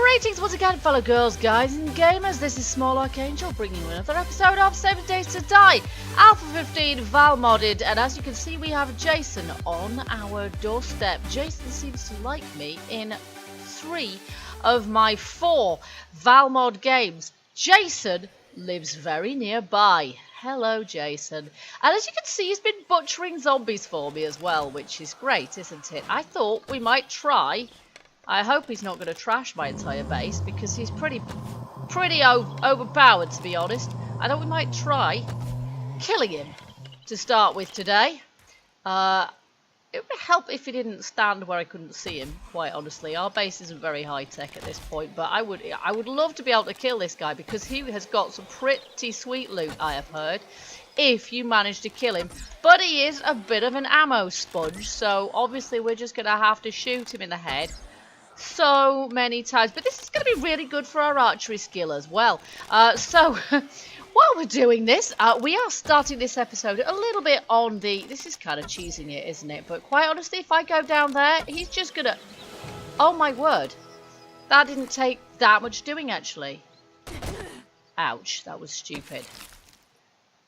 Greetings once again, fellow girls, guys, and gamers. This is Small Archangel bringing you another episode of 7 Days to Die, Alpha 15 Valmodded. And as you can see, we have Jason on our doorstep. Jason seems to like me in 3 of my 4 Valmod games. Jason lives very nearby. Hello, Jason. And as you can see, he's been butchering zombies for me as well, which is great, isn't it? I thought we might try. I hope he's not going to trash my entire base, because he's pretty overpowered, to be honest. I thought we might try killing him to start with today. It would help if he didn't stand where I couldn't see him, quite honestly. Our base isn't very high-tech at this point, but I would love to be able to kill this guy, because he has got some pretty sweet loot, I have heard, if you manage to kill him. But he is a bit of an ammo sponge, so obviously we're just going to have to shoot him in the head so many times. But this is going to be really good for our archery skill as well. So while we're doing this, we are starting this episode a little bit on the... This is kind of cheesing it, isn't it? But quite honestly, if I go down there, he's just going to... Oh my word. That didn't take that much doing, actually. Ouch, that was stupid.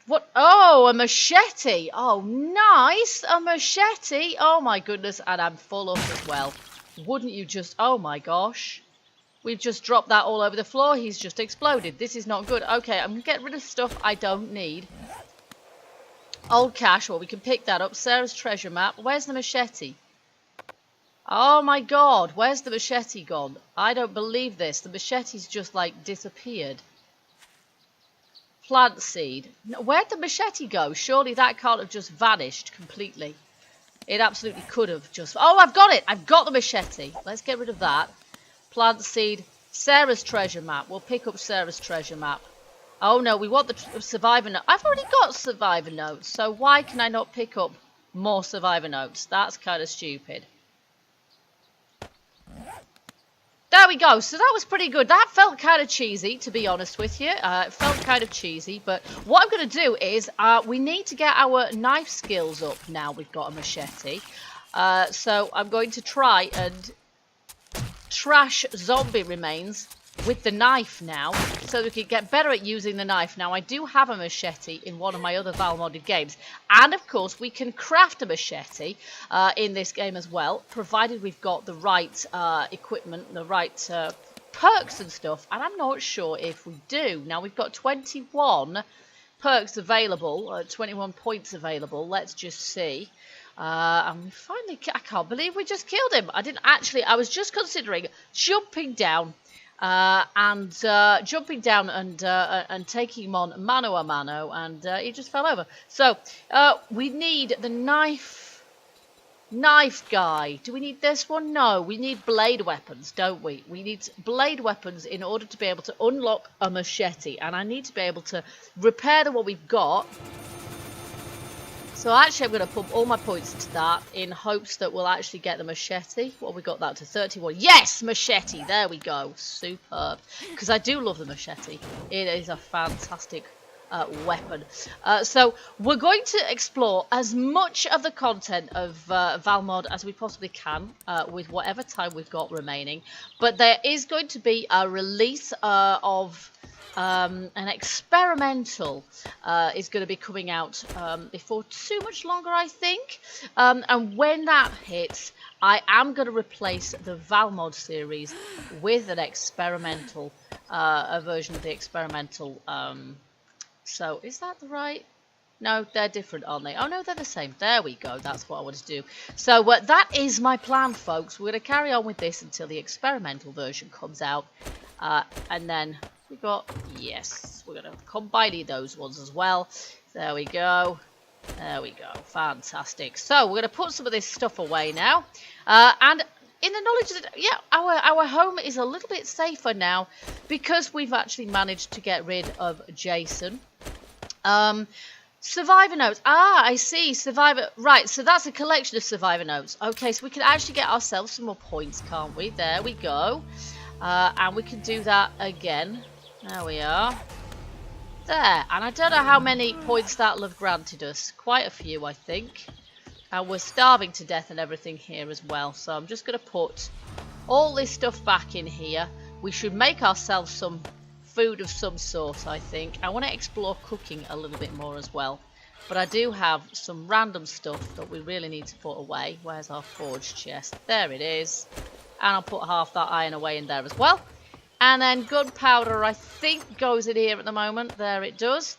What? Oh, a machete. Oh, nice. A machete. Oh my goodness. And I'm full up as well. Wouldn't you just... Oh my gosh. We've just dropped that all over the floor. He's just exploded. This is not good. Okay, I'm going to get rid of stuff I don't need. Old cash. Well, we can pick that up. Sarah's treasure map. Where's the machete? Oh my god. Where's the machete gone? I don't believe this. The machete's just, like, disappeared. Plant seed. Where'd the machete go? Surely that can't have just vanished completely. It absolutely could have just... Oh, I've got it! I've got the machete. Let's get rid of that. Plant seed. Sarah's treasure map. We'll pick up Sarah's treasure map. Oh, no, we want the survivor note. I've already got survivor notes, so why can I not pick up more survivor notes? That's kind of stupid. There we go. So that was pretty good. That felt kind of cheesy, to be honest with you. It felt kind of cheesy. But what I'm going to do is we need to get our knife skills up now we've got a machete. So I'm going to try and trash zombie remains with the knife now, so we can get better at using the knife. Now, I do have a machete in one of my other Valmodded games, and of course we can craft a machete in this game as well, provided we've got the right equipment, the right perks and stuff, and I'm not sure if we do. Now, we've got 21 perks available, 21 points available. Let's just see. And we finally... I can't believe we just killed him. I was just considering jumping down and taking him on mano a mano, and he just fell over. So we need the knife guy. Do we need this one? No, we need blade weapons, don't we? We need blade weapons in order to be able to unlock a machete, and I need to be able to repair the one we've got. So actually I'm going to pump all my points into that in hopes that we'll actually get the machete. Well, we got that to 31. Yes, machete. There we go. Superb. Because I do love the machete. It is a fantastic weapon. So we're going to explore as much of the content of Valmod as we possibly can with whatever time we've got remaining. But there is going to be a release of... an experimental is going to be coming out before too much longer, I think. And when that hits, I am going to replace the Valmod series with an experimental, a version of the experimental. So is that the right? No, they're different, aren't they? Oh, no, they're the same. There we go. That's what I want to do. So that is my plan, folks. We're going to carry on with this until the experimental version comes out. And then... we got, yes, we're going to combine those ones as well. There we go. There we go. Fantastic. So we're going to put some of this stuff away now. And in the knowledge that, yeah, our home is a little bit safer now because we've actually managed to get rid of Jason. Survivor notes. Ah, I see. Survivor. Right, so that's a collection of survivor notes. Okay, so we can actually get ourselves some more points, can't we? There we go. And we can do that again. There we are. There. And I don't know how many points that'll have granted us. Quite a few, I think. And we're starving to death and everything here as well. So I'm just going to put all this stuff back in here. We should make ourselves some food of some sort, I think. I want to explore cooking a little bit more as well. But I do have some random stuff that we really need to put away. Where's our forge chest? There it is. And I'll put half that iron away in there as well. And then gunpowder, I think, goes in here at the moment. There it does.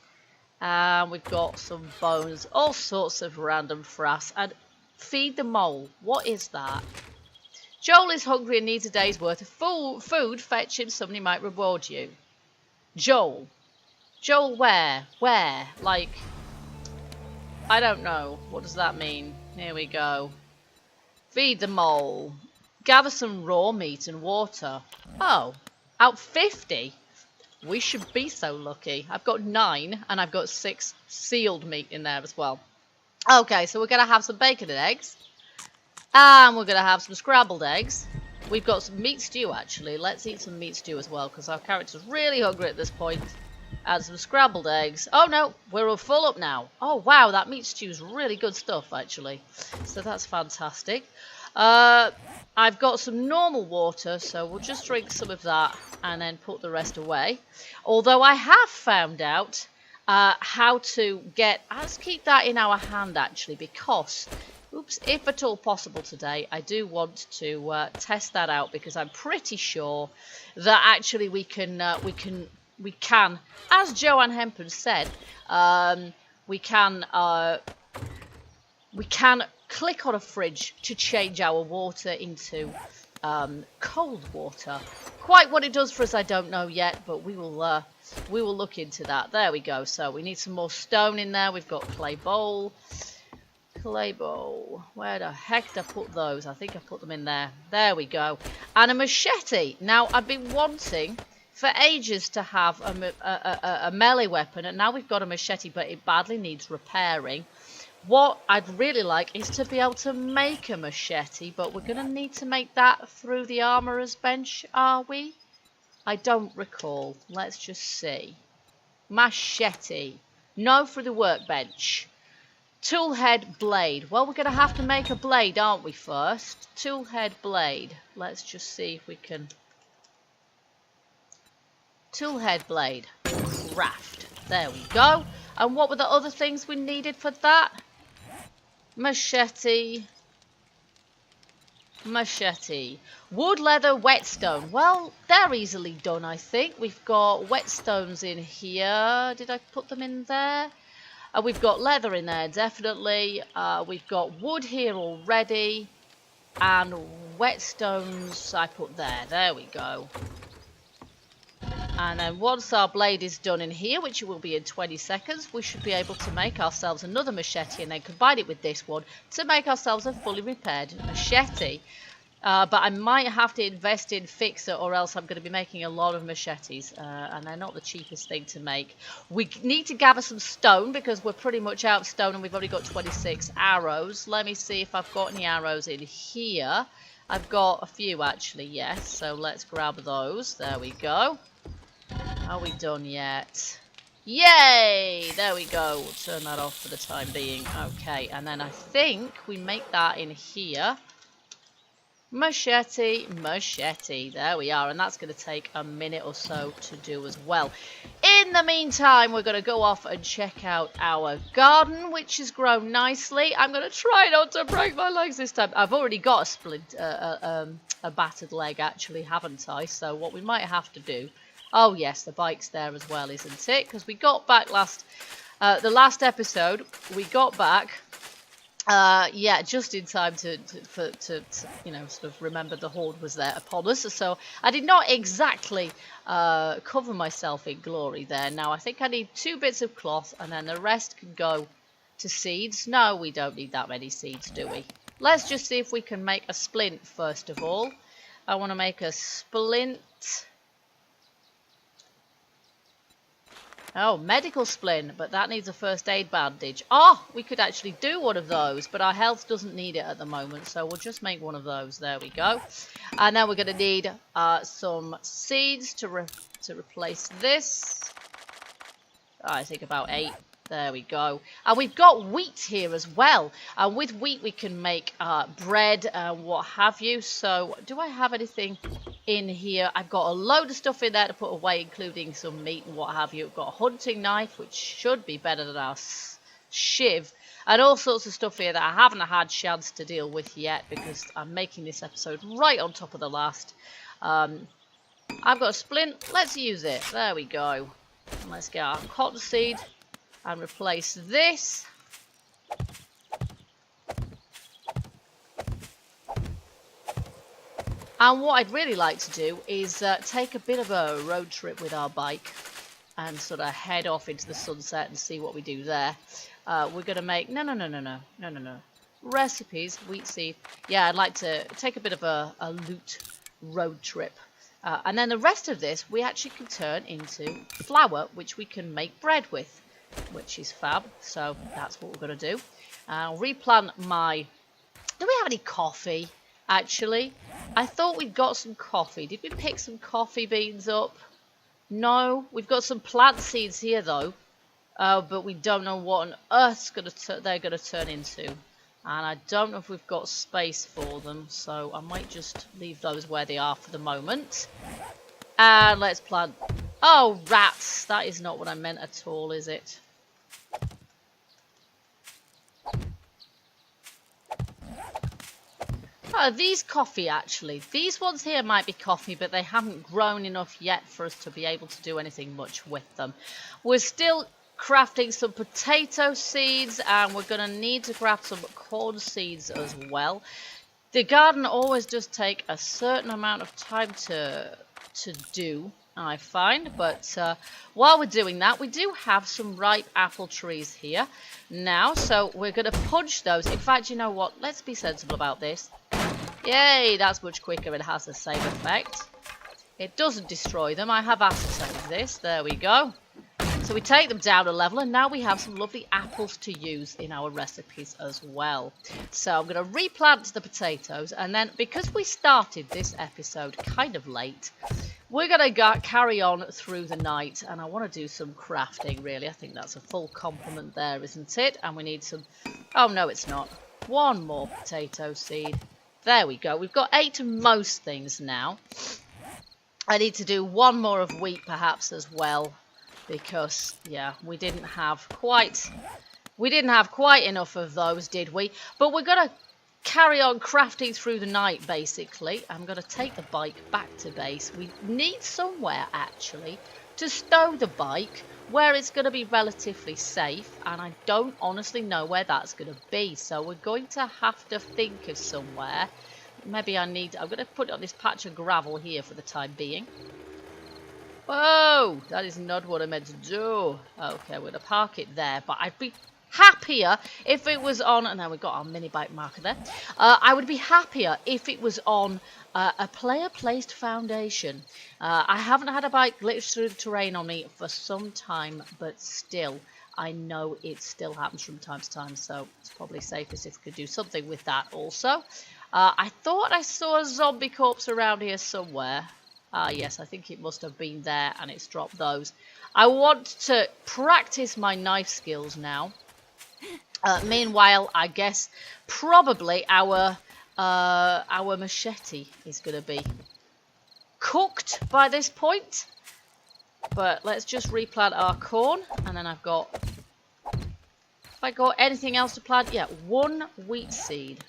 And we've got some bones, all sorts of random frass. And feed the mole. What is that? Joel is hungry and needs a day's worth of food. Fetch him, somebody might reward you. Joel. Joel where? Where? Like, I don't know. What does that mean? Here we go. Feed the mole. Gather some raw meat and water. Oh, out 50? We should be so lucky. I've got 9 and I've got 6 sealed meat in there as well. Okay, so we're going to have some bacon and eggs. And we're going to have some scrambled eggs. We've got some meat stew, actually. Let's eat some meat stew as well, because our character's really hungry at this point. And some scrambled eggs. Oh, no, we're all full up now. Oh, wow, that meat stew is really good stuff, actually. So that's fantastic. I've got some normal water, so we'll just drink some of that and then put the rest away. Although I have found out how to get... Let's keep that in our hand, actually, because... Oops, if at all possible today, I do want to test that out, because I'm pretty sure that actually we can, as Joanne Hempen said, we can click on a fridge to change our water into cold water. Quite what it does for us, I don't know yet, but we will look into that. There we go. So we need some more stone in there. We've got clay bowl. Clay bowl. Where the heck did I put those? I think I put them in there. There we go. And a machete. Now, I've been wanting for ages to have a melee weapon, and now we've got a machete, but it badly needs repairing. What I'd really like is to be able to make a machete, but we're going to need to make that through the armourer's bench, are we? I don't recall. Let's just see. Machete. No, through the workbench. Toolhead blade. Well, we're going to have to make a blade, aren't we, first? Toolhead blade. Let's just see if we can... Toolhead blade. Craft. There we go. And what were the other things we needed for that? Machete. Machete. Wood, leather, whetstone. Well, they're easily done, I think. We've got whetstones in here. Did I put them in there? We've got leather in there, definitely. We've got wood here already. And whetstones I put there. There we go. And then once our blade is done in here, which it will be in 20 seconds, we should be able to make ourselves another machete and then combine it with this one to make ourselves a fully repaired machete. But I might have to invest in Fixer, or else I'm going to be making a lot of machetes. And they're not the cheapest thing to make. We need to gather some stone, because we're pretty much out of stone and we've only got 26 arrows. Let me see if I've got any arrows in here. I've got a few, actually, yes. So let's grab those. There we go. Are we done yet? Yay! There we go. We'll turn that off for the time being. Okay, and then I think we make that in here. Machete, machete. There we are. And that's going to take a minute or so to do as well. In the meantime, we're going to go off and check out our garden, which has grown nicely. I'm going to try not to break my legs this time. I've already got a splint, a battered leg, actually, haven't I? So what we might have to do... Oh, yes, the bike's there as well, isn't it? Because we got back the last episode, we got back, yeah, just in time to you know, sort of remember the horde was there upon us. So I did not exactly cover myself in glory there. Now, I think I need 2 bits of cloth, and then the rest can go to seeds. No, we don't need that many seeds, do we? Let's just see if we can make a splint, first of all. I want to make a splint... Oh, medical splint, but that needs a first aid bandage. Oh, we could actually do one of those, but our health doesn't need it at the moment, so we'll just make one of those. There we go. And then we're going to need some seeds to replace this. I think about 8. There we go. And we've got wheat here as well. And with wheat we can make bread and what have you. So, do I have anything in here. I've got a load of stuff in there to put away, including some meat and what have you. I've got a hunting knife, which should be better than our shiv, and all sorts of stuff here that I haven't had chance to deal with yet because I'm making this episode right on top of the last. I've got a splint. Let's use it. There we go. And let's get our cottonseed and replace this. And what I'd really like to do is take a bit of a road trip with our bike and sort of head off into the sunset and see what we do there. We're going to make... No. Recipes, wheat seed. Yeah, I'd like to take a bit of a loot road trip. And then the rest of this we actually can turn into flour, which we can make bread with, which is fab. So that's what we're going to do. I'll replant my... Do we have any coffee, actually? I thought we'd got some coffee. Did we pick some coffee beans up? No. We've got some plant seeds here, though. But we don't know what on earth they're going to turn into. And I don't know if we've got space for them, so I might just leave those where they are for the moment. And let's plant... Oh, rats! That is not what I meant at all, is it? Oh, these coffee, actually. These ones here might be coffee, but they haven't grown enough yet for us to be able to do anything much with them. We're still crafting some potato seeds, and we're going to need to craft some corn seeds as well. The garden always does take a certain amount of time to do, I find, but while we're doing that, we do have some ripe apple trees here now, so we're going to punch those. In fact, you know what? Let's be sensible about this. Yay, that's much quicker. It has the same effect. It doesn't destroy them. I have ascertained this. There we go. So we take them down a level, and now we have some lovely apples to use in our recipes as well. So I'm going to replant the potatoes, and then because we started this episode kind of late, we're going to carry on through the night, and I want to do some crafting, really. I think that's a full complement there, isn't it? And we need some... Oh, no, it's not. One more potato seed. There we go. We've got 8 of most things now. I need to do one more of wheat, perhaps, as well. Because, yeah, we didn't have quite enough of those, did we? But we're going to carry on crafting through the night, basically. I'm going to take the bike back to base. We need somewhere, actually, to stow the bike where it's going to be relatively safe. And I don't honestly know where that's going to be. So we're going to have to think of somewhere. Maybe I'm going to put it on this patch of gravel here for the time being. Whoa, that is not what I meant to do. Okay, we're going to park it there, but I'd be happier if it was on, and now we've got our mini bike marker there. I would be happier if it was on a player-placed foundation. I haven't had a bike glitch through the terrain on me for some time, but still, I know it still happens from time to time, so it's probably safest if we could do something with that also. I thought I saw a zombie corpse around here somewhere. Yes, I think it must have been there, and it's dropped those. I want to practice my knife skills now. Meanwhile, I guess probably our machete is going to be cooked by this point. But let's just replant our corn, and then I've got... Have I got anything else to plant? Yeah, one wheat seed.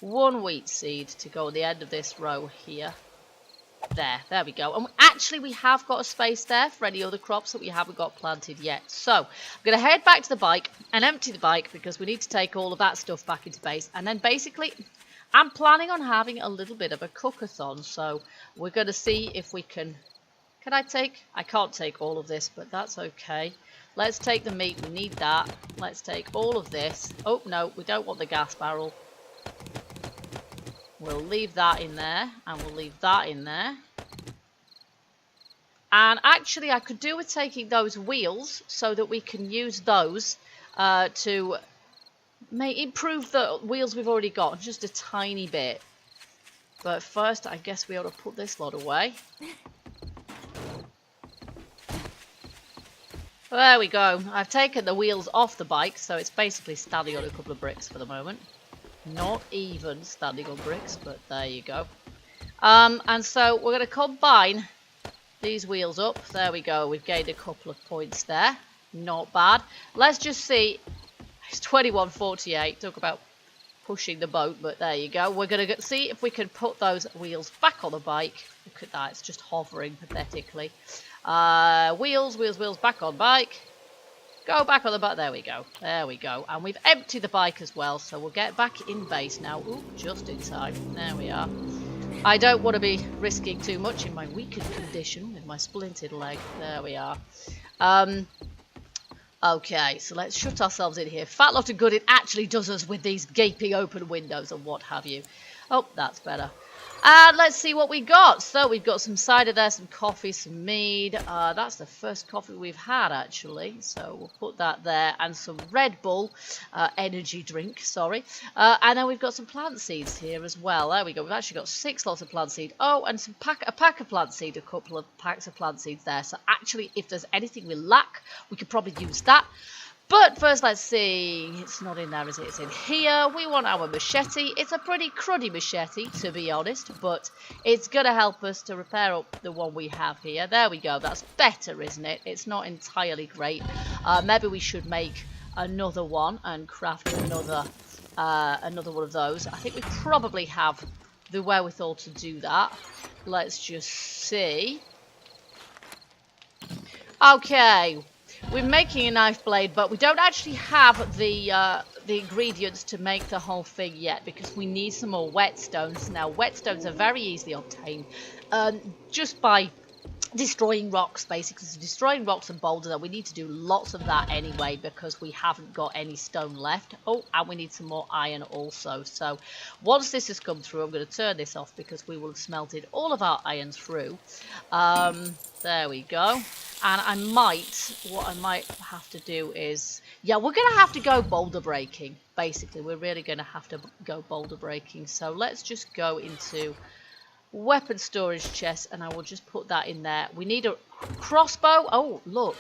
One wheat seed to go at the end of this row here. There we go. And actually we have got a space there for any other crops that we haven't got planted yet. So I'm going to head back to the bike and empty the bike because we need to take all of that stuff back into base. And then basically I'm planning on having a little bit of a cookathon. So we're going to see if we can... I can't take all of this, but that's okay. Let's take the meat. We need that. Let's take all of this. Oh, no, we don't want the gas barrel. We'll leave that in there, and we'll leave that in there. And actually, I could do with taking those wheels so that we can use those to improve the wheels we've already got, just a tiny bit. But first, I guess we ought to put this lot away. There we go. I've taken the wheels off the bike, so it's basically standing on a couple of bricks for the moment. Not even standing on bricks, but there you go. And so we're going to combine these wheels up. There we go. We've gained a couple of points there. Not bad. Let's just see. It's 21:48. Talk about pushing the boat, but there you go. We're going to see if we can put those wheels back on the bike. Look at that. It's just hovering pathetically. Wheels, back on bike. Go back on the bike. There we go. There we go. And we've emptied the bike as well, so we'll get back in base now. Ooh, just in time. There we are. I don't want to be risking too much in my weakened condition with my splintered leg. There we are. Okay, so let's shut ourselves in here. Fat lot of good it actually does us with these gaping open windows and what have you. Oh, that's better. And let's see what we got. So we've got some cider there, some coffee, some mead. That's the first coffee we've had, actually. So we'll put that there. And some Red Bull energy drink, sorry. And then we've got some plant seeds here as well. There we go. We've actually got 6 lots of plant seed. Oh, and a pack of plant seed, a couple of packs of plant seeds there. So actually, if there's anything we lack, we could probably use that. But first, let's see. It's not in there, is it? It's in here. We want our machete. It's a pretty cruddy machete, to be honest, but it's going to help us to repair up the one we have here. There we go. That's better, isn't it? It's not entirely great. Maybe we should make another one and craft another one of those. I think we probably have the wherewithal to do that. Let's just see. Okay. We're making a knife blade, but we don't actually have the ingredients to make the whole thing yet because we need some more whetstones. Now, whetstones are very easily obtained just by destroying rocks, basically. So destroying rocks and boulders, we need to do lots of that anyway because we haven't got any stone left. Oh, and we need some more iron also. So once this has come through, I'm going to turn this off because we will have smelted all of our iron through. There we go. And what I might have to do is, yeah, we're going to have to go boulder breaking. Basically, we're really going to have to go boulder breaking. So let's just go into weapon storage chest, and I will just put that in there. We need a crossbow. Oh, look.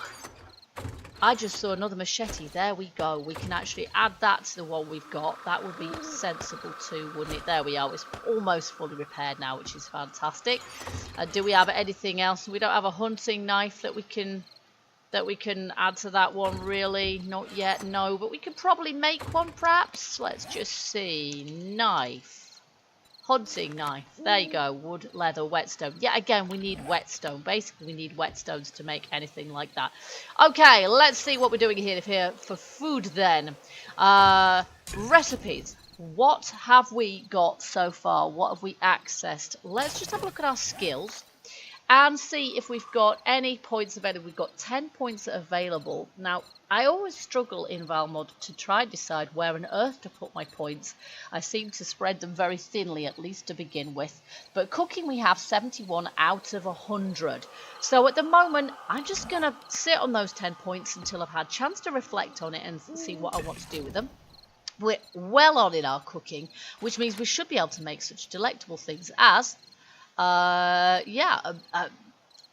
I just saw another machete. There we go. We can actually add that to the one we've got. That would be sensible too, wouldn't it? There we are. It's almost fully repaired now, which is fantastic. Do we have anything else? We don't have a hunting knife that we can add to that one, really. Not yet, no. But we could probably make one, perhaps. Let's just see. Knife. Hunting knife. There you go. Wood, leather, whetstone. Yeah, again, we need whetstone. Basically, we need whetstones to make anything like that. Okay, let's see what we're doing here for food then. Recipes. What have we got so far? What have we accessed? Let's just have a look at our skills and see if we've got any points available. We've got 10 points available. Now, I always struggle in Valmod to try and decide where on earth to put my points. I seem to spread them very thinly, at least to begin with. But cooking, we have 71 out of 100. So at the moment, I'm just going to sit on those 10 points until I've had a chance to reflect on it and see what I want to do with them. We're well on in our cooking, which means we should be able to make such delectable things as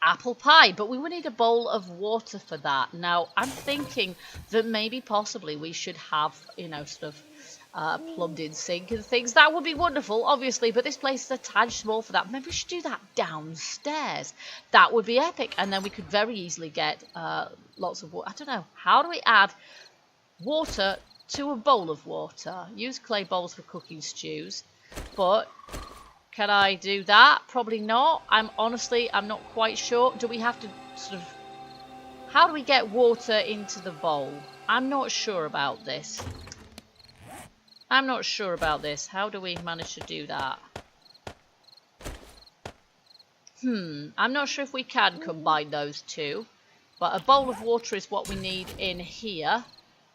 apple pie, but we would need a bowl of water for that. Now, I'm thinking that maybe possibly we should have, sort of plumbed in sink and things. That would be wonderful, obviously, but this place is a tad small for that. Maybe we should do that downstairs. That would be epic, and then we could very easily get lots of water. I don't know. How do we add water to a bowl of water? Use clay bowls for cooking stews, but can I do that? Probably not. I'm not quite sure. Do we have to sort of... How do we get water into the bowl? I'm not sure about this. How do we manage to do that? I'm not sure if we can combine those two. But a bowl of water is what we need in here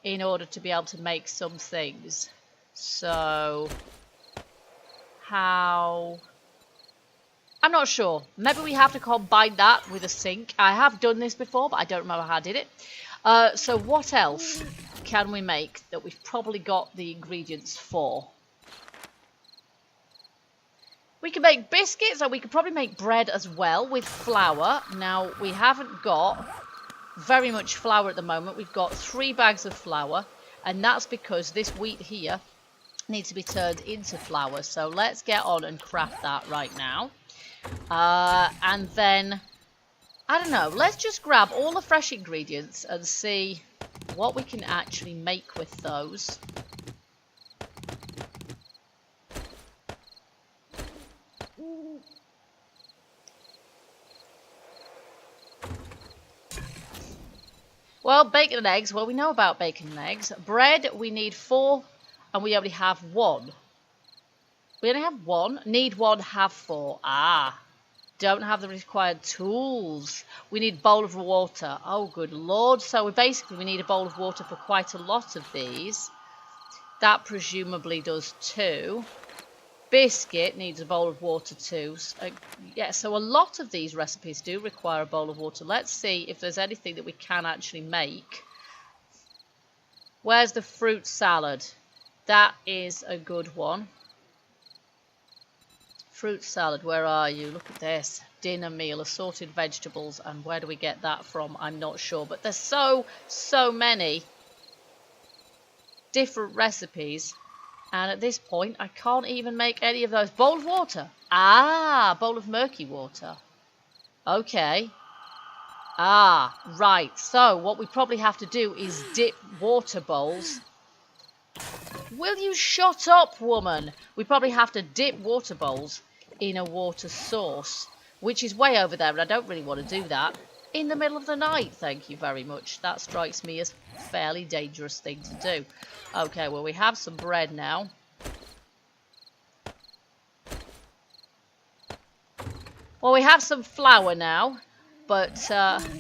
in order to be able to make some things. So... how? I'm not sure. Maybe we have to combine that with a sink. I have done this before, but I don't remember how I did it. So what else can we make that we've probably got the ingredients for? We can make biscuits, or we could probably make bread as well with flour. Now, we haven't got very much flour at the moment. We've got 3 bags of flour, and that's because this wheat here needs to be turned into flour. So let's get on and craft that right now. And then, I don't know, let's just grab all the fresh ingredients and see what we can actually make with those. Well, bacon and eggs. Well, we know about bacon and eggs. Bread, we need 4, and we only have 1. We only have 1. Need 1, have 4. Ah. Don't have the required tools. We need a bowl of water. Oh, good lord. So we need a bowl of water for quite a lot of these. That presumably does 2. Biscuit needs a bowl of water too. Yeah, so a lot of these recipes do require a bowl of water. Let's see if there's anything that we can actually make. Where's the fruit salad? That is a good one. Fruit salad, where are you? Look at this. Dinner meal, assorted vegetables. And where do we get that from? I'm not sure. But there's so many different recipes. And at this point, I can't even make any of those. Bowl of water. Ah, bowl of murky water. Okay. Ah, right. So what we probably have to do is dip water bowls. Will you shut up, woman? We probably have to dip water bowls in a water source, which is way over there, and I don't really want to do that in the middle of the night. Thank you very much. That strikes me as a fairly dangerous thing to do. Okay, well, we have some bread now. Well, we have some flour now. But,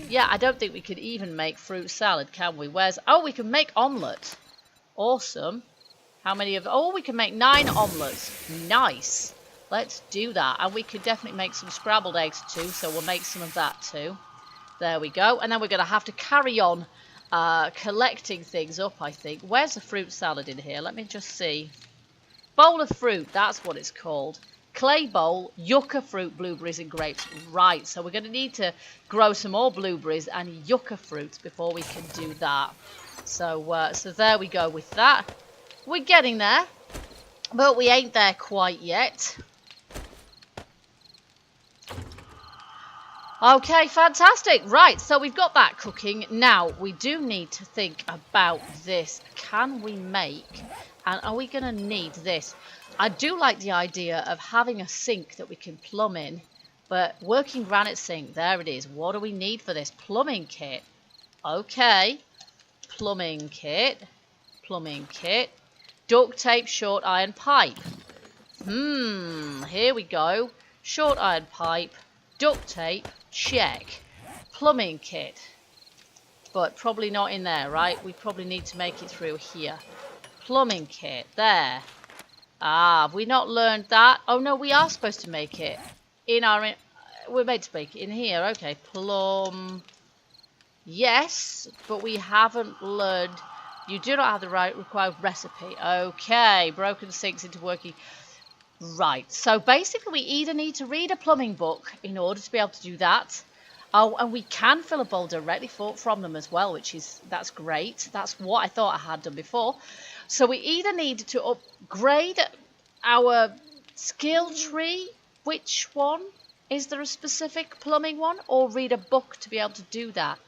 yeah, I don't think we could even make fruit salad, can we? Oh, we can make omelette. Awesome. How many of... Oh, we can make 9 omelettes. Nice. Let's do that. And we could definitely make some scrambled eggs too, so we'll make some of that too. There we go. And then we're going to have to carry on collecting things up, I think. Where's the fruit salad in here? Let me just see. Bowl of fruit, that's what it's called. Clay bowl, yucca fruit, blueberries and grapes. Right, so we're going to need to grow some more blueberries and yucca fruits before we can do that. So, so there we go with that. We're getting there, but we ain't there quite yet. Okay, fantastic. Right, so we've got that cooking. Now, we do need to think about this. Can we make, and are we going to need this? I do like the idea of having a sink that we can plumb in, but working granite sink, there it is. What do we need for this? Plumbing kit. Okay, plumbing kit, duct tape, short iron pipe. Here we go. Short iron pipe, duct tape, check. Plumbing kit, but probably not in there, right? We probably need to make it through here. Plumbing kit, there. Ah, have we not learned that? Oh no, we are supposed to make it in our... we're made to make it in here. Okay, plumb... Yes, but we haven't learned... You do not have the right required recipe. Okay, broken sinks into working... Right, so basically we either need to read a plumbing book in order to be able to do that. Oh, and we can fill a bowl directly from them as well, that's great. That's what I thought I had done before. So we either need to upgrade our skill tree. Which one? Is there a specific plumbing one? Or read a book to be able to do that?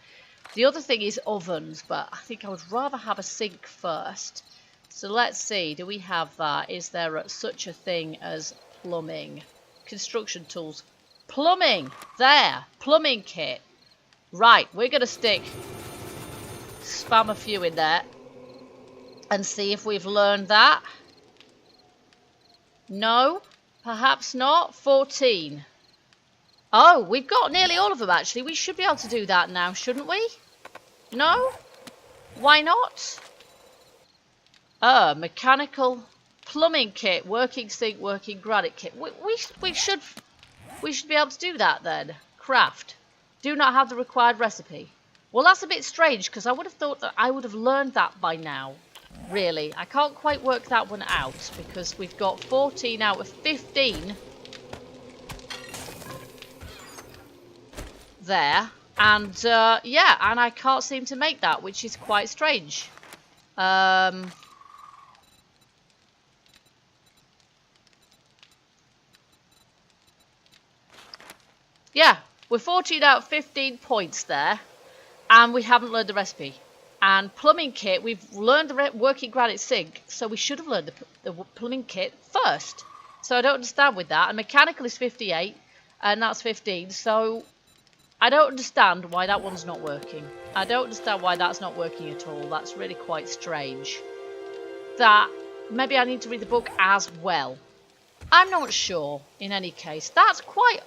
The other thing is ovens, but I think I would rather have a sink first. So let's see, do we have that? Is there such a thing as plumbing? Construction tools. Plumbing! There! Plumbing kit. Right, we're going to spam a few in there and see if we've learned that. No? Perhaps not? 14. Oh, we've got nearly all of them actually. We should be able to do that now, shouldn't we? No? Why not? Mechanical plumbing kit, working sink, working granite kit. We should be able to do that then. Craft. Do not have the required recipe. Well, that's a bit strange because I would have thought that I would have learned that by now. Really, I can't quite work that one out because we've got 14 out of 15 there. And, yeah, and I can't seem to make that, which is quite strange. Yeah, we're 14 out of 15 points there, and we haven't learned the recipe. And plumbing kit, we've learned the working granite sink, so we should have learned the plumbing kit first. So I don't understand with that. And mechanical is 58, and that's 15, so I don't understand why that one's not working. I don't understand why that's not working at all. That's really quite strange. That maybe I need to read the book as well. I'm not sure. In any case, that's quite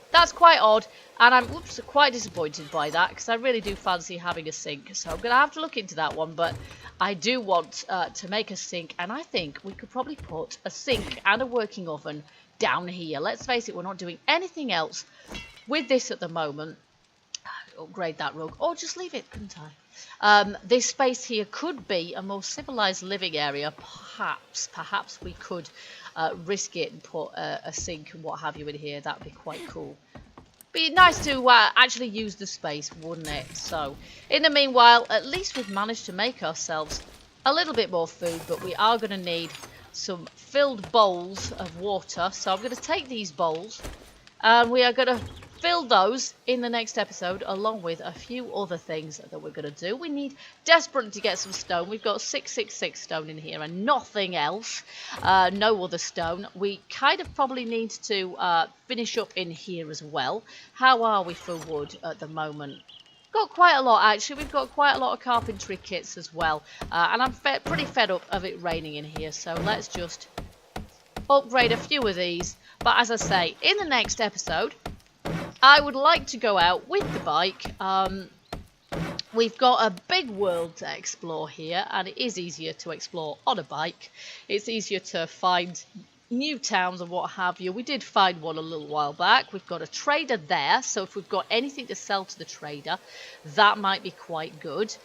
odd, and I'm quite disappointed by that because I really do fancy having a sink. So I'm gonna have to look into that one. But I do want to make a sink, and I think we could probably put a sink and a working oven down here. Let's face it, we're not doing anything else with this at the moment. Upgrade that rug, or just leave it, couldn't I? This space here could be a more civilized living area. Perhaps we could risk it and put a sink and what have you in here. That'd be quite cool. Be nice to actually use the space, wouldn't it? So, in the meanwhile, at least we've managed to make ourselves a little bit more food, but we are going to need some filled bowls of water. So I'm going to take these bowls, and we are going to fill those in the next episode, along with a few other things that we're going to do. We need desperately to get some stone. We've got 666 stone in here and nothing else. No other stone. We kind of probably need to finish up in here as well. How are we for wood at the moment? Got quite a lot, actually. We've got quite a lot of carpentry kits as well. And I'm pretty fed up of it raining in here, so let's just upgrade a few of these. But as I say, in the next episode, I would like to go out with the bike. We've got a big world to explore here, and it is easier to explore on a bike. It's easier to find new towns and what have you. We did find one a little while back. We've got a trader there, so if we've got anything to sell to the trader, that might be quite good.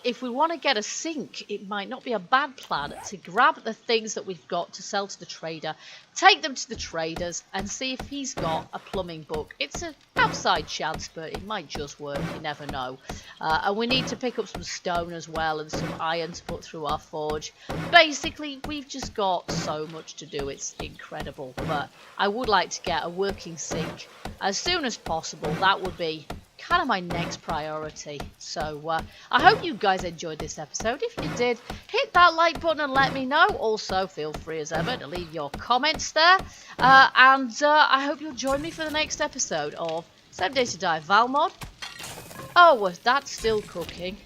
If we want to get a sink, it might not be a bad plan to grab the things that we've got to sell to the trader, take them to the traders, and see if he's got a plumbing book. It's an outside chance, but it might just work. You never know. And we need to pick up some stone as well and some iron to put through our forge. Basically, we've just got so much to do. It's incredible, but I would like to get a working sink as soon as possible. That would be kind of my next priority. So I hope you guys enjoyed this episode. If you did, hit that like button and let me know. Also, feel free as ever to leave your comments there. And I hope you'll join me for the next episode of 7 Days to Die Valmod. Oh, that's still cooking.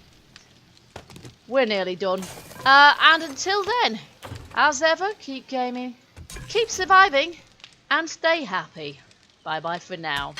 We're nearly done. And until then, as ever, keep gaming, keep surviving, and stay happy. Bye bye for now.